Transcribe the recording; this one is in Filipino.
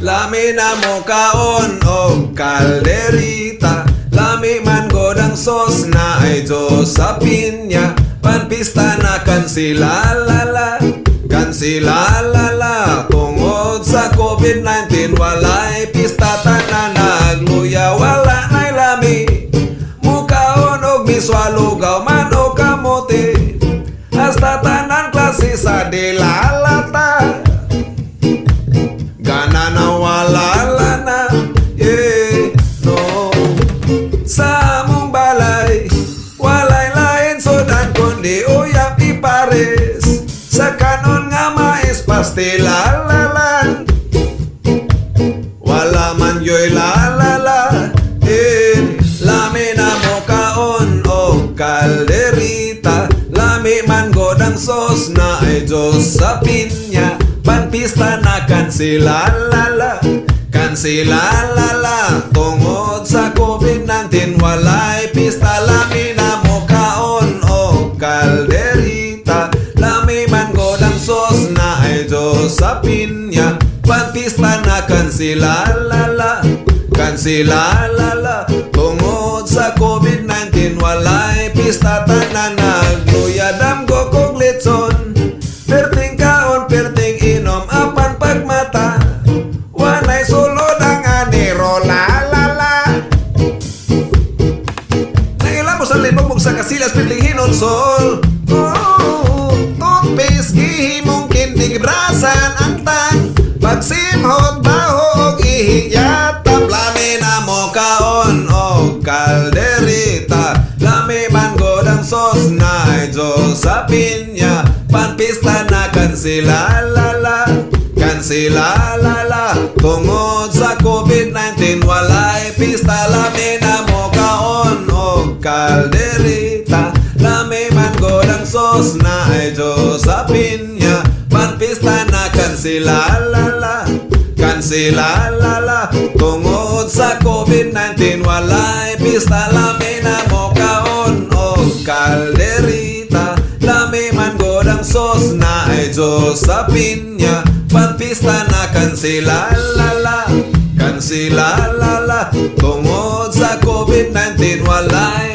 Lami na mo kaon o kalderita, lami man godang sos na ay Diyos sa pinya. Panpista na kansilalala, kansilalala. Tungod sa COVID-19 walay pista, tanan nagluya, wala na'y lami. Mukaon og miswalugaw man o kamote, hasta tanan klase sa dilalata. Gana na wala na, yeah, no. Sa among balay, walay lain sodan kundi uyap ipares. Sa kanon nga mais pastilalalan, wala man yo'y lalala, eh. Lami na mo kaon o kalderita, lami man godang sos na ay Diyos sa pinya. Panpista na kansilalala, kansilalala. Tungod sa COVID-19 walay pista, lami na mo kaon o kalderita, lami man godang sos na ay Diyos sa pinya. Panpista na kansilalala, kansilalala. Tungod sa COVID-19 walay pista, tanan nagluya, damgo kong litson. Perting kaon, perting inom, apan pagmata, wanay sulod ang aniro, lalala. Nangilamos ang libog mong sa kasilas, perting hinonsol. Toothpaste, gihimong kindig, brasan ang tang, pagsimhot, baho, og ihiyatap. Lami na mo kaon o kalderita, lami man godang sos na ay Diyos sa pinya. Panpista na kansilalala, kansilalala. Tungod sa COVID-19 walay pista, lami na mo kaon o kalderita, lami man godang sos na ay Diyos sa pinya. Panpista na kansilalala, kansilalala. Tungod sa COVID-19 walay pista, lami na mo kaon o kalderita, lami man godang sos na ay Diyos sa pinya. Panpista na kansilalala, kansilalala. Tungod sa COVID-19 walay